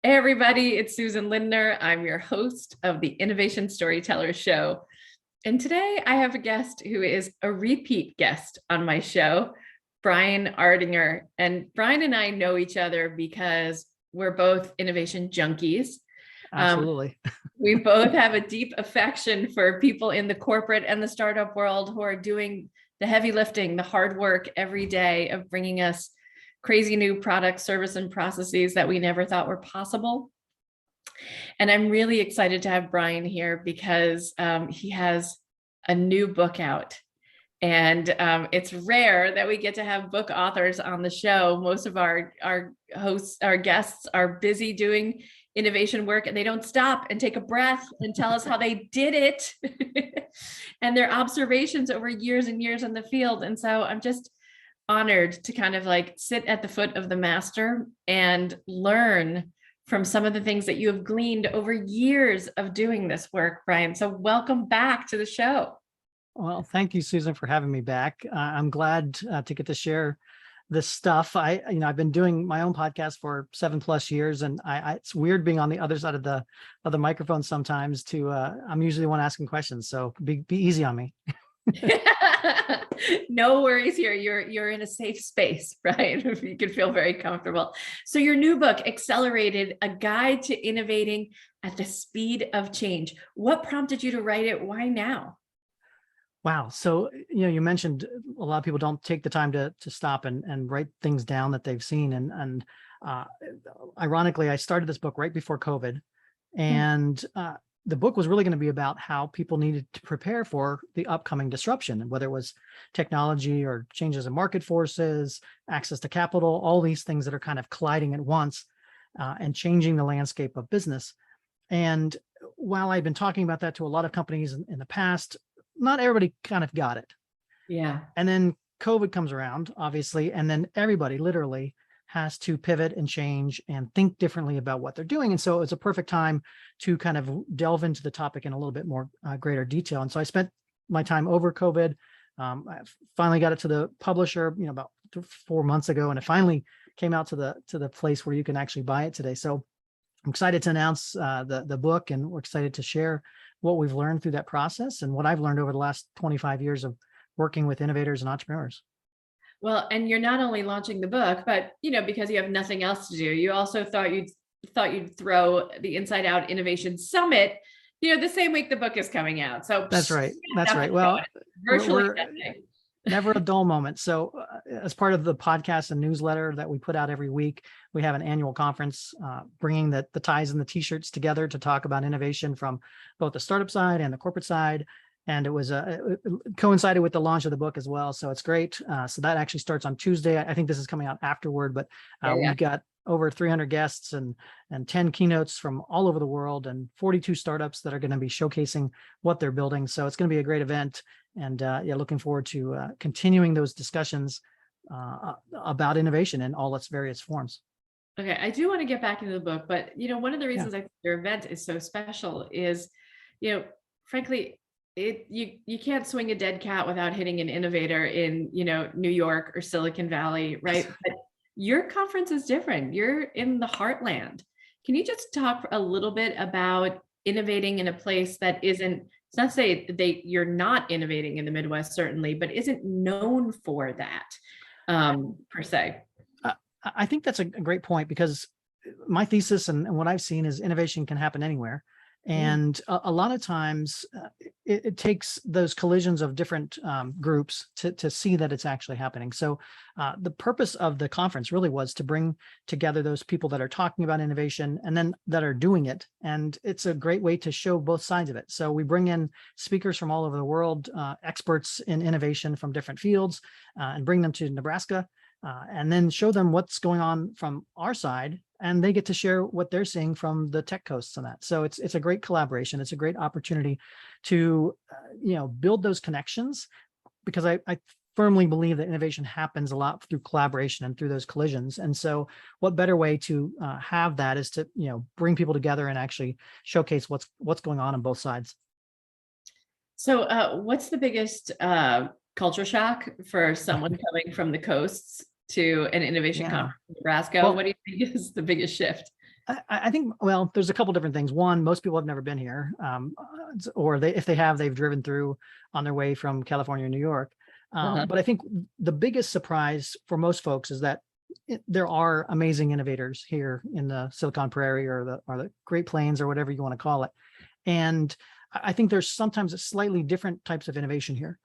Hey everybody, it's Susan Lindner. I'm your host of the Innovation Storytellers show. And today I have a guest who is a repeat guest on my show, Brian Ardinger. And Brian and I know each other because we're both innovation junkies. Absolutely. We both have a deep affection for people in the corporate and the startup world who are doing the heavy lifting, the hard work every day of bringing us crazy new products, service, and processes that we never thought were possible. And I'm really excited to have Brian here because he has a new book out. And it's rare that we get to have book authors on the show. Most of our hosts, our guests are busy doing innovation work and they don't stop and take a breath and tell us how they did it and their observations over years and years in the field. And so I'm just honored to kind of like sit at the foot of the master and learn from some of the things that you have gleaned over years of doing this work, Brian. So welcome back to the show. Well, thank you, Susan, for having me back. I'm glad to get to share this stuff. I've been doing my own podcast for 7+ years, and it's weird being on the other side of the microphone sometimes. I'm usually the one asking questions, so be easy on me. No worries here. You're in a safe space, right? You can feel very comfortable. So your new book, Accelerated, A Guide to Innovating at the Speed of Change. What prompted you to write it? Why now? Wow. So, you mentioned a lot of people don't take the time to stop and write things down that they've seen. And ironically, I started this book right before COVID. And the book was really going to be about how people needed to prepare for the upcoming disruption, and whether it was technology or changes in market forces, access to capital, all these things that are kind of colliding at once and changing the landscape of business. And while I've been talking about that to a lot of companies in the past, not everybody kind of got it. Yeah. And then COVID comes around, obviously, and then everybody literally has to pivot and change and think differently about what they're doing. And so it's a perfect time to kind of delve into the topic in a little bit more greater detail. And so I spent my time over COVID. I finally got it to the publisher, about 4 months ago, and it finally came out to the place where you can actually buy it today. So I'm excited to announce the book, and we're excited to share what we've learned through that process and what I've learned over the last 25 years of working with innovators and entrepreneurs. Well, and you're not only launching the book, but because you have nothing else to do, you also thought you'd throw the Inside Out Innovation Summit, the same week the book is coming out. So that's right. That's right. Well, virtually never a dull moment. So as part of the podcast and newsletter that we put out every week, we have an annual conference bringing the ties and the t-shirts together to talk about innovation from both the startup side and the corporate side. And it coincided with the launch of the book as well. So it's great. So that actually starts on Tuesday. I think this is coming out afterward, but we've got over 300 guests and 10 keynotes from all over the world and 42 startups that are going to be showcasing what they're building. So it's going to be a great event. And looking forward to continuing those discussions about innovation in all its various forms. Okay, I do want to get back into the book, but one of the reasons I think your event is so special is, frankly, you can't swing a dead cat without hitting an innovator in New York or Silicon Valley, right? But your conference is different. You're in the Heartland. Can you just talk a little bit about innovating in a place that isn't? It's not to say you're not innovating in the Midwest, certainly, but isn't known for that per se. I think that's a great point, because my thesis and what I've seen is innovation can happen anywhere. And a lot of times it takes those collisions of different groups to see that it's actually happening. So the purpose of the conference really was to bring together those people that are talking about innovation and then that are doing it. And it's a great way to show both sides of it. So we bring in speakers from all over the world, experts in innovation from different fields, and bring them to Nebraska. And then show them what's going on from our side, and they get to share what they're seeing from the tech coasts on that. So it's a great collaboration. It's a great opportunity to build those connections, because I firmly believe that innovation happens a lot through collaboration and through those collisions. And so what better way to have that is to bring people together and actually showcase what's going on both sides. So what's the biggest culture shock for someone coming from the coasts to an innovation conference in Nebraska? Well, what do you think is the biggest shift? I think, well, there's a couple different things. One, most people have never been here, or if they have, they've driven through on their way from California or New York. Uh-huh. But I think the biggest surprise for most folks is that there are amazing innovators here in the Silicon Prairie or the Great Plains or whatever you want to call it. And I think there's sometimes slightly different types of innovation here.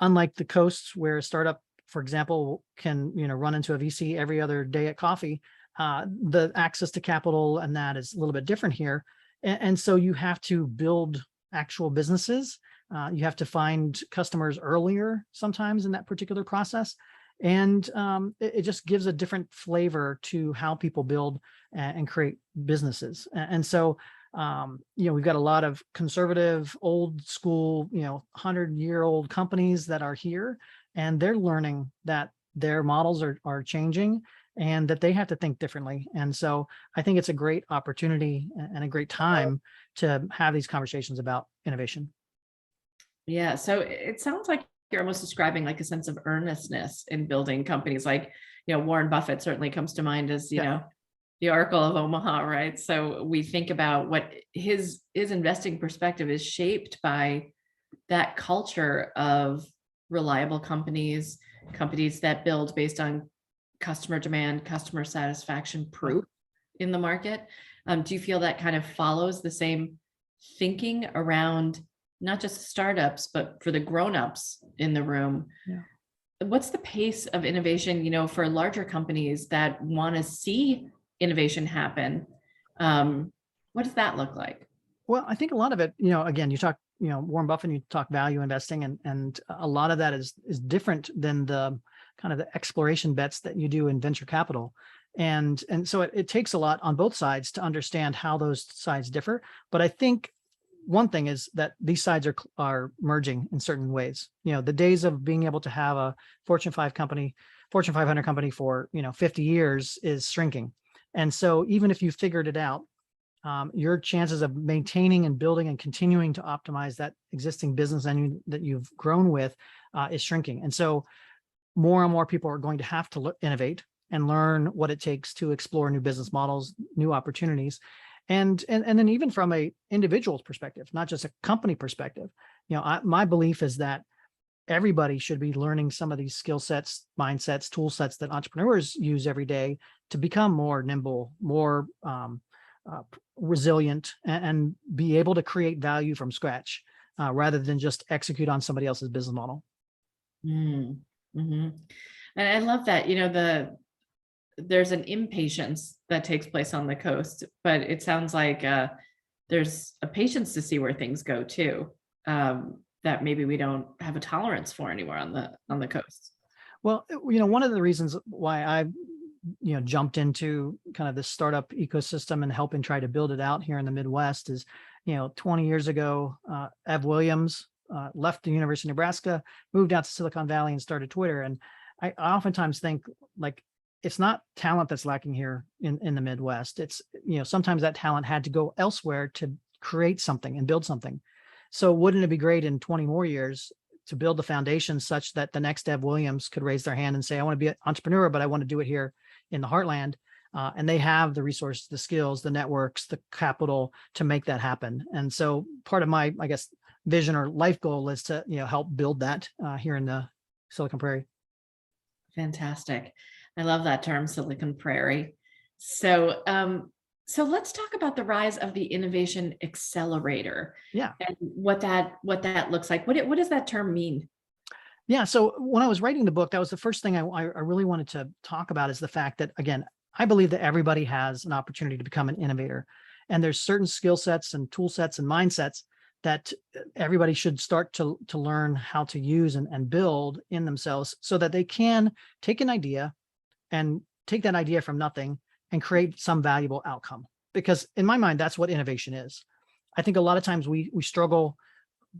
Unlike the coasts where a startup, for example, can run into a VC every other day at coffee. The access to capital and that is a little bit different here. And so you have to build actual businesses. You have to find customers earlier sometimes in that particular process. And it just gives a different flavor to how people build and create businesses. And so, we've got a lot of conservative, old school, 100-year-old companies that are here, and they're learning that their models are changing and that they have to think differently. And so I think it's a great opportunity and a great time to have these conversations about innovation. Yeah. So it sounds like you're almost describing like a sense of earnestness in building companies. Like, Warren Buffett certainly comes to mind as, the Oracle of Omaha, right? So we think about what his investing perspective is shaped by that culture of reliable companies that build based on customer demand, customer satisfaction proof in the market. Do you feel that kind of follows the same thinking around not just startups, but for the grownups in the room? Yeah. What's the pace of innovation, for larger companies that want to see innovation happen? What does that look like? Well, I think a lot of it, again, you talk, Warren Buffett, you talk value investing, and a lot of that is different than the kind of the exploration bets that you do in venture capital. And so it takes a lot on both sides to understand how those sides differ. But I think one thing is that these sides are merging in certain ways. The days of being able to have a Fortune 500 company for 50 years is shrinking. And so even if you figured it out, your chances of maintaining and building and continuing to optimize that existing business that you've grown with is shrinking. And so more and more people are going to have to innovate and learn what it takes to explore new business models, new opportunities. And then even from a individual's perspective, not just a company perspective, my belief is that everybody should be learning some of these skill sets, mindsets, tool sets that entrepreneurs use every day to become more nimble, more resilient, and be able to create value from scratch rather than just execute on somebody else's business model. Mm-hmm. And I love that, there's an impatience that takes place on the coast, but it sounds like there's a patience to see where things go too, that maybe we don't have a tolerance for anywhere on the coast. Well, one of the reasons why I jumped into kind of this startup ecosystem and helping try to build it out here in the Midwest is, 20 years ago, Ev Williams left the University of Nebraska, moved out to Silicon Valley and started Twitter. And I oftentimes think like, it's not talent that's lacking here in the Midwest. It's, sometimes that talent had to go elsewhere to create something and build something. So wouldn't it be great in 20 more years to build the foundation such that the next Ev Williams could raise their hand and say, I want to be an entrepreneur, but I want to do it here in the Heartland. And they have the resources, the skills, the networks, the capital to make that happen. And so part of my, I guess, vision or life goal is to, help build that here in the Silicon Prairie. Fantastic. I love that term, Silicon Prairie. So, so let's talk about the rise of the Innovation Accelerator. Yeah. And what that looks like. What does that term mean? Yeah. So when I was writing the book, that was the first thing I really wanted to talk about, is the fact that, again, I believe that everybody has an opportunity to become an innovator. And there's certain skill sets and tool sets and mindsets that everybody should start to learn how to use and build in themselves so that they can take an idea and take that idea from nothing and create some valuable outcome. Because in my mind, that's what innovation is. I think a lot of times we struggle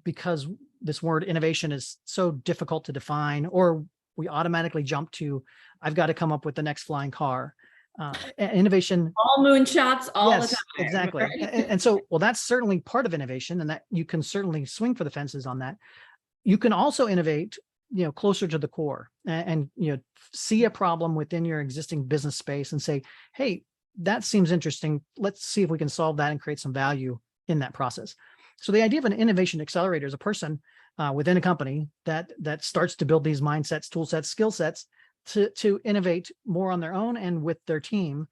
because this word innovation is so difficult to define, or we automatically jump to, I've got to come up with the next flying car. Innovation, all moonshots all the time. Exactly. Right? And so, well, that's certainly part of innovation, and that you can certainly swing for the fences on that. You can also innovate, closer to the core and see a problem within your existing business space and say, hey, that seems interesting. Let's see if we can solve that and create some value in that process. So the idea of an innovation accelerator is a person within a company that starts to build these mindsets, tool sets, skill sets to innovate more on their own and with their team,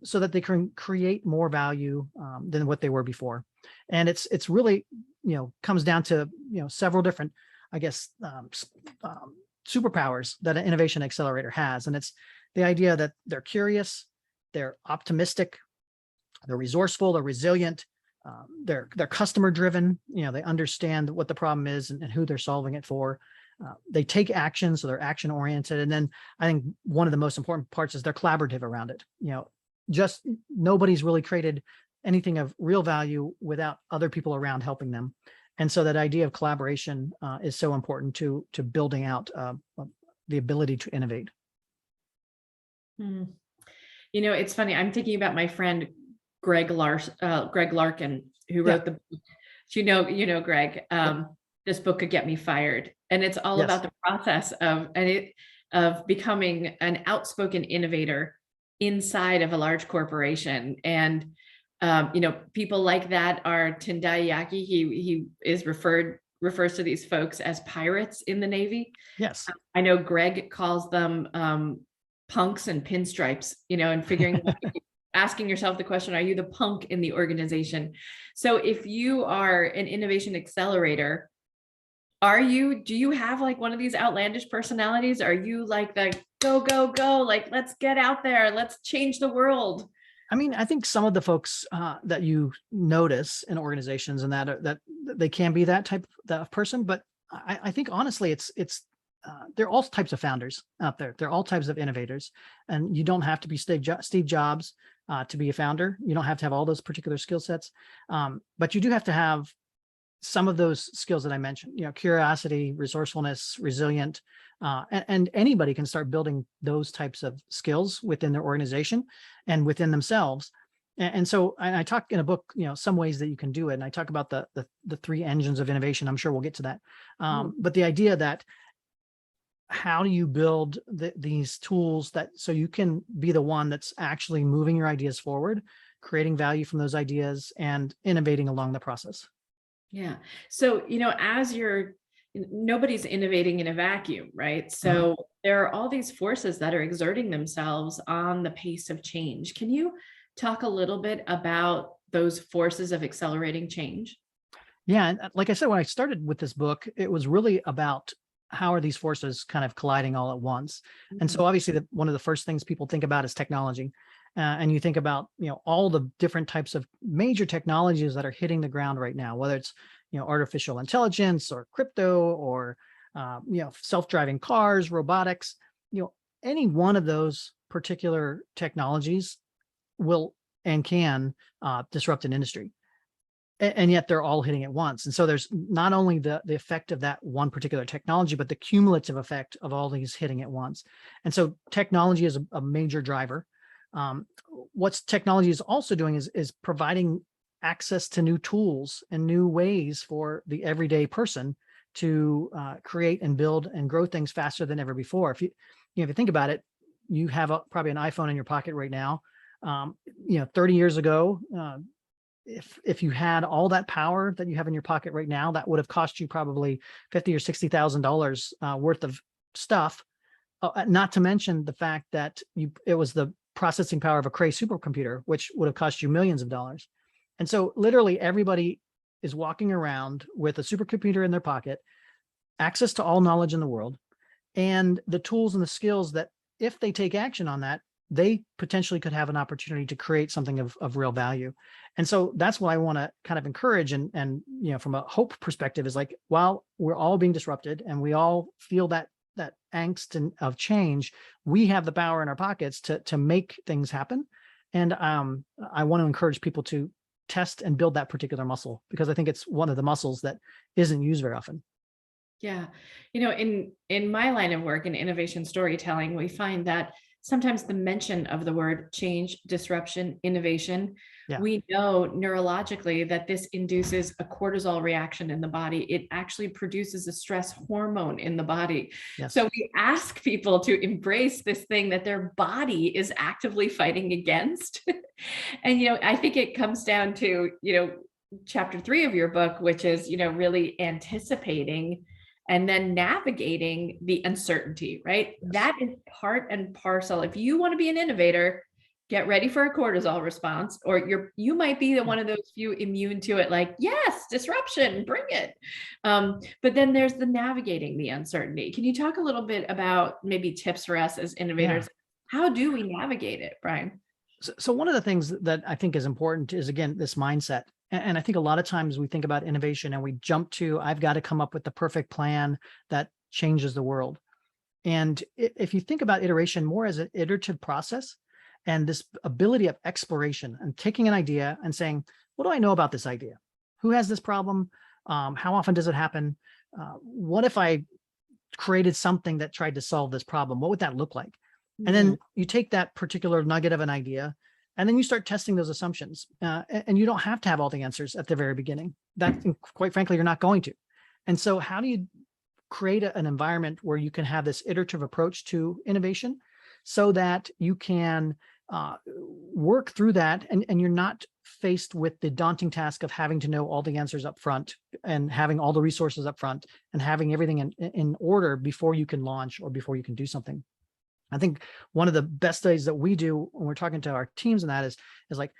so that they can create more value than what they were before. And it's really, comes down to, several different, I guess, superpowers that an innovation accelerator has. And it's the idea that they're curious, they're optimistic, they're resourceful, they're resilient, they're customer driven. They understand what the problem is and who they're solving it for. They take action, so they're action oriented. And then I think one of the most important parts is they're collaborative around it. Just nobody's really created anything of real value without other people around helping them. And so that idea of collaboration is so important to building out the ability to innovate. It's funny. I'm thinking about my friend Greg Larkin, who wrote the book. Greg. This book could get me fired, and it's all about the process of becoming an outspoken innovator inside of a large corporation. And people like that are Tendai. He is refers to these folks as pirates in the Navy. Yes. I know Greg calls them punks and pinstripes, and figuring asking yourself the question, are you the punk in the organization? So if you are an innovation accelerator, do you have like one of these outlandish personalities? Are you like the go, go, go, like, let's get out there, let's change the world? I mean, I think some of the folks that you notice in organizations and that they can be that type of person, but I think honestly, it's there are all types of founders out there. There are all types of innovators, and you don't have to be Steve Jobs to be a founder. You don't have to have all those particular skill sets, but you do have to have some of those skills that I mentioned. Curiosity, resourcefulness, resilient, and anybody can start building those types of skills within their organization and within themselves. And so I talk in a book, some ways that you can do it. And I talk about the three engines of innovation. I'm sure we'll get to that. But the idea that how do you build these tools so you can be the one that's actually moving your ideas forward, creating value from those ideas, and innovating along the process. Yeah. So, nobody's innovating in a vacuum, right? So there are all these forces that are exerting themselves on the pace of change. Can you talk a little bit about those forces of accelerating change? Yeah. And like I said, when I started with this book, it was really about how are these forces kind of colliding all at once. And so obviously one of the first things people think about is technology. And you think about, all the different types of major technologies that are hitting the ground right now, whether it's, artificial intelligence or crypto or, self-driving cars, robotics, any one of those particular technologies will and can disrupt an industry. And yet they're all hitting at once. And so there's not only the effect of that one particular technology, but the cumulative effect of all these hitting at once. And so technology is a major driver. What technology is also doing is providing access to new tools and new ways for the everyday person to create and build and grow things faster than ever before. If you think about it, you have probably an iPhone in your pocket right now. 30 years ago, if you had all that power that you have in your pocket right now, that would have cost you probably $50,000 or $60,000 worth of stuff. Not to mention the fact that it was the processing power of a Cray supercomputer, which would have cost you millions of dollars. And so literally everybody is walking around with a supercomputer in their pocket, access to all knowledge in the world, and the tools and the skills that if they take action on that, they potentially could have an opportunity to create something of real value. And so that's what I want to kind of encourage. And from a hope perspective is like, while we're all being disrupted and we all feel that angst of change, we have the power in our pockets to make things happen. And I want to encourage people to test and build that particular muscle, because I think it's one of the muscles that isn't used very often. Yeah. In my line of work in innovation storytelling, we find that sometimes the mention of the word change, disruption, innovation, Yeah. we know neurologically that this induces a cortisol reaction in the body. It actually produces a stress hormone in the body. Yes. So we ask people to embrace this thing that their body is actively fighting against. And, I think it comes down to, chapter 3 of your book, which is, really anticipating and then navigating the uncertainty, right? Yes. That is part and parcel. If you want to be an innovator, get ready for a cortisol response, or you might be one of those few immune to it, like, yes, disruption, bring it. But then there's the navigating the uncertainty. Can you talk a little bit about maybe tips for us as innovators? Yeah. How do we navigate it, Brian? So one of the things that I think is important is, again, this mindset. And I think a lot of times we think about innovation and we jump to, I've got to come up with the perfect plan that changes the world. And if you think about iteration more as an iterative process, and this ability of exploration and taking an idea and saying, what do I know about this idea? Who has this problem? How often does it happen? What if I created something that tried to solve this problem? What would that look like? And then you take that particular nugget of an idea, and then you start testing those assumptions. And you don't have to have all the answers at the very beginning. That, quite frankly, you're not going to. And so how do you create an environment where you can have this iterative approach to innovation so that you can work through that, and you're not faced with the daunting task of having to know all the answers up front and having all the resources up front and having everything in order before you can launch or before you can do something. I think one of the best ways that we do when we're talking to our teams and that is like,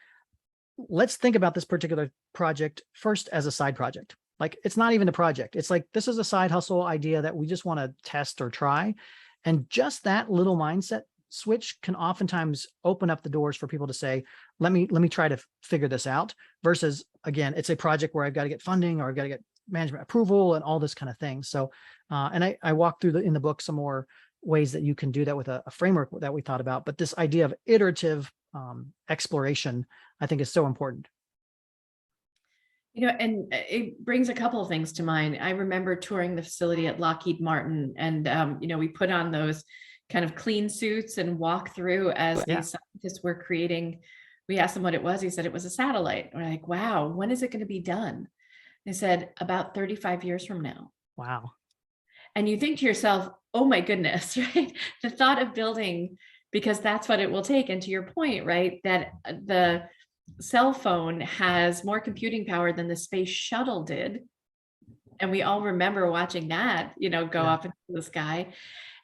let's think about this particular project first as a side project. Like, it's not even a project. It's like, this is a side hustle idea that we just want to test or try. And just that little mindset switch can oftentimes open up the doors for people to say, let me try to figure this out, versus, again, it's a project where I've got to get funding or I've got to get management approval and all this kind of thing. So, and I walk through in the book some more ways that you can do that with a framework that we thought about. But this idea of iterative exploration, I think, is so important. And it brings a couple of things to mind. I remember touring the facility at Lockheed Martin, and we put on those kind of clean suits and walk through as these scientists were creating. We asked him what it was. He said it was a satellite. We're like, wow, when is it going to be done? They said about 35 years from now. Wow. And you think to yourself, oh my goodness, right? The thought of building, because that's what it will take. And to your point, right, that the cell phone has more computing power than the space shuttle did. And we all remember watching that, go up into the sky.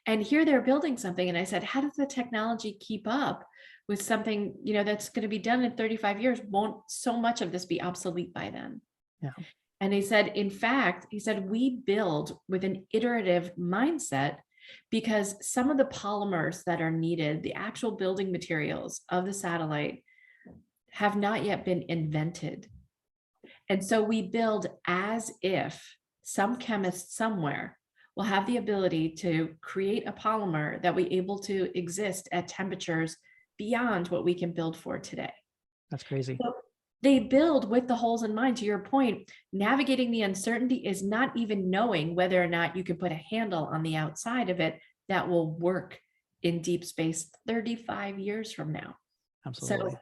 And here they're building something. And I said, how does the technology keep up with something, that's going to be done in 35 years? Won't so much of this be obsolete by then? Yeah. And he said, in fact, we build with an iterative mindset, because some of the polymers that are needed, the actual building materials of the satellite, have not yet been invented. And so we build as if some chemist somewhere will have the ability to create a polymer that will be able to exist at temperatures beyond what we can build for today. That's crazy. So they build with the holes in mind. To your point, navigating the uncertainty is not even knowing whether or not you can put a handle on the outside of it that will work in deep space 35 years from now. Absolutely.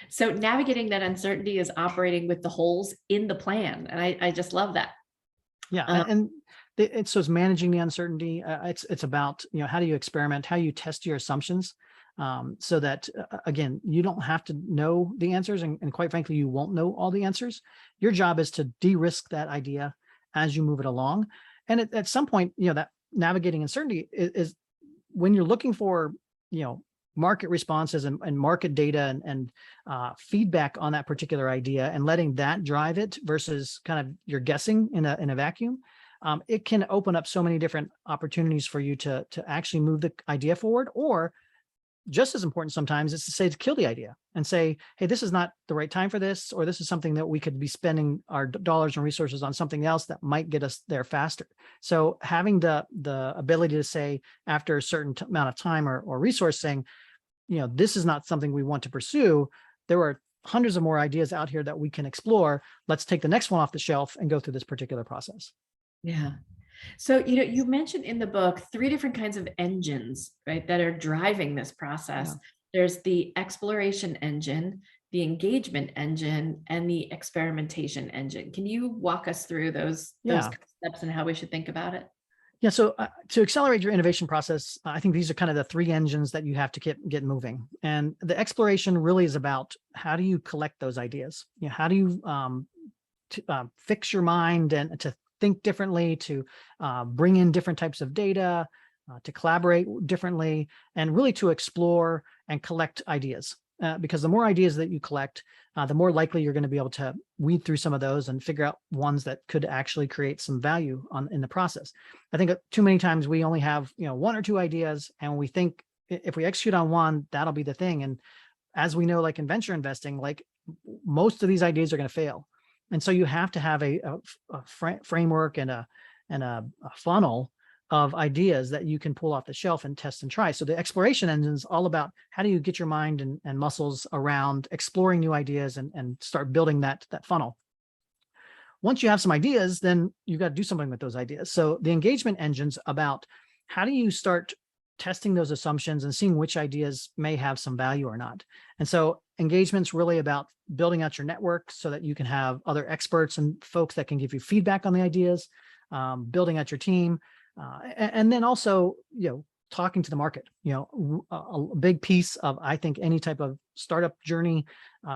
So navigating that uncertainty is operating with the holes in the plan. And I just love that. Yeah. So it's managing the uncertainty. It's about, how do you experiment, how you test your assumptions, so that, again, you don't have to know the answers. And quite frankly, you won't know all the answers. Your job is to de-risk that idea as you move it along. And at some point, that navigating uncertainty is when you're looking for, market responses and market data and feedback on that particular idea, and letting that drive it versus kind of you're guessing in a vacuum. It can open up so many different opportunities for you to actually move the idea forward, or just as important sometimes is to kill the idea and say, hey, this is not the right time for this, or this is something that we could be spending our dollars and resources on something else that might get us there faster. So having the ability to say, after a certain amount of time or resource, saying, this is not something we want to pursue. There are hundreds of more ideas out here that we can explore. Let's take the next one off the shelf and go through this particular process. Yeah. So, you mentioned in the book three different kinds of engines, right, that are driving this process. Yeah. There's the exploration engine, the engagement engine, and the experimentation engine. Can you walk us through those Yeah. concepts and how we should think about it? Yeah. So to accelerate your innovation process, I think these are kind of the three engines that you have to get moving. And the exploration really is about how do you collect those ideas? How do you fix your mind and to think differently, to bring in different types of data, to collaborate differently, and really to explore and collect ideas. Because the more ideas that you collect, the more likely you're going to be able to weed through some of those and figure out ones that could actually create some value in the process. I think too many times we only have one or two ideas, and we think if we execute on one, that'll be the thing. And as we know, like in venture investing, like most of these ideas are going to fail. And so you have to have a framework and a funnel of ideas that you can pull off the shelf and test and try. So the exploration engine is all about how do you get your mind and muscles around exploring new ideas and start building that funnel. Once you have some ideas, then you got to do something with those ideas. So the engagement engine's about how do you start testing those assumptions and seeing which ideas may have some value or not. And so engagement's really about building out your network so that you can have other experts and folks that can give you feedback on the ideas, building out your team, and then also, talking to the market. A big piece of, I think, any type of startup journey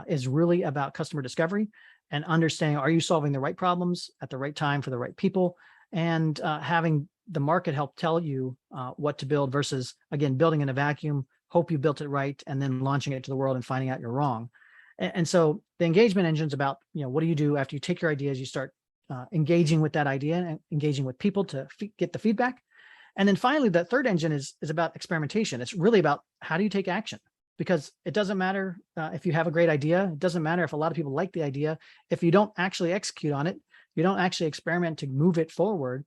is really about customer discovery and understanding, are you solving the right problems at the right time for the right people, and having the market help tell you what to build versus, again, building in a vacuum, hope you built it right, and then launching it to the world and finding out you're wrong. And so the engagement engine is about, what do you do after you take your ideas, you start engaging with that idea and engaging with people to get the feedback. And then finally, the third engine is about experimentation. It's really about how do you take action? Because it doesn't matter if you have a great idea. It doesn't matter if a lot of people like the idea. If you don't actually execute on it, you don't actually experiment to move it forward,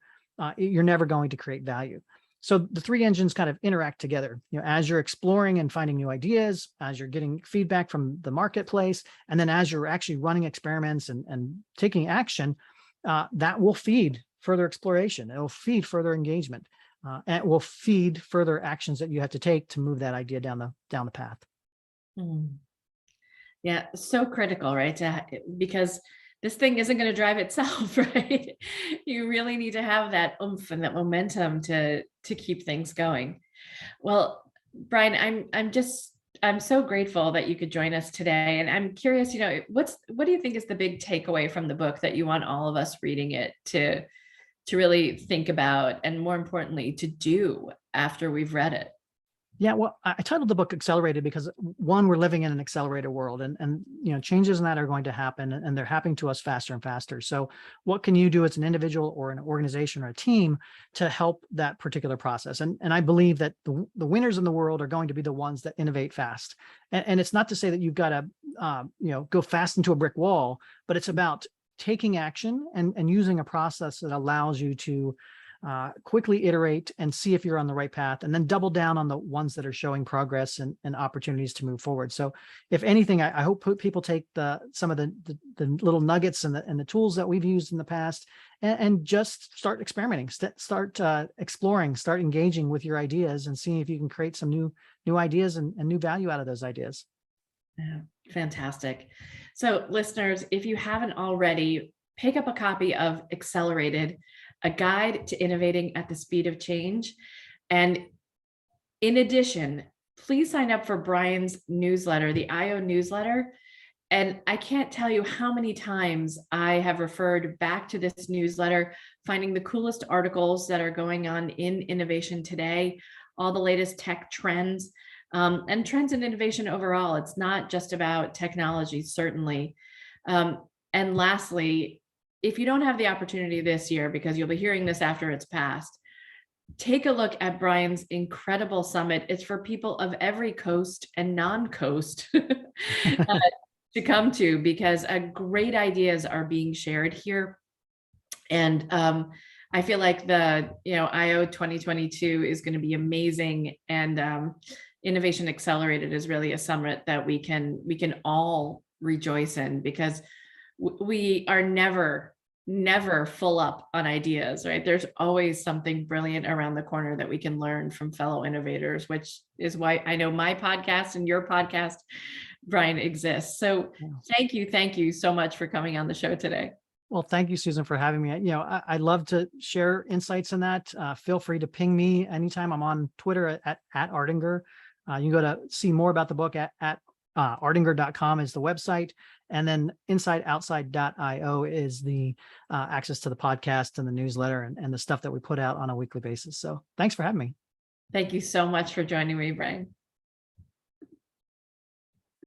you're never going to create value. So the three engines kind of interact together, as you're exploring and finding new ideas, as you're getting feedback from the marketplace, and then as you're actually running experiments and taking action, that will feed further exploration. It will feed further engagement, and it will feed further actions that you have to take to move that idea down the path. Mm. Yeah, so critical, right? Because this thing isn't going to drive itself, right? You really need to have that oomph and that momentum to keep things going. Well, Brian, I'm so grateful that you could join us today. And I'm curious, what do you think is the big takeaway from the book that you want all of us reading it to really think about, and more importantly, to do after we've read it? Yeah, well, I titled the book Accelerated because, one, we're living in an accelerator world, and changes in that are going to happen, and they're happening to us faster and faster. So what can you do as an individual or an organization or a team to help that particular process? And I believe that the winners in the world are going to be the ones that innovate fast. And it's not to say that you've got to go fast into a brick wall, but it's about taking action and using a process that allows you to quickly iterate and see if you're on the right path, and then double down on the ones that are showing progress and opportunities to move forward. So if anything, I hope people take some of the little nuggets and the tools that we've used in the past and just start experimenting, start exploring, start engaging with your ideas and seeing if you can create some new ideas and new value out of those ideas. Yeah, fantastic. So listeners, if you haven't already, pick up a copy of Accelerated, a guide to innovating at the speed of change. And in addition, please sign up for Brian's newsletter, the IO newsletter. And I can't tell you how many times I have referred back to this newsletter, finding the coolest articles that are going on in innovation today, all the latest tech trends, and trends in innovation overall. It's not just about technology, certainly. And lastly, if you don't have the opportunity this year, because you'll be hearing this after it's passed, take a look at Brian's incredible summit. It's for people of every coast and non-coast to come to, because great ideas are being shared here. And I feel like the IO 2022 is going to be amazing, and Innovation Accelerated is really a summit that we can all rejoice in, because we are never never full up on ideas, right? There's always something brilliant around the corner that we can learn from fellow innovators, which is why I know my podcast and your podcast, Brian, exists. So Yeah. thank you so much for coming on the show today. Well, thank you, Susan, for having me. I love to share insights in that. Feel free to ping me anytime. I'm on Twitter at Ardinger. You can go to see more about the book at ardinger.com is the website. And then insideoutside.io is the access to the podcast and the newsletter and the stuff that we put out on a weekly basis. So thanks for having me. Thank you so much for joining me, Brian.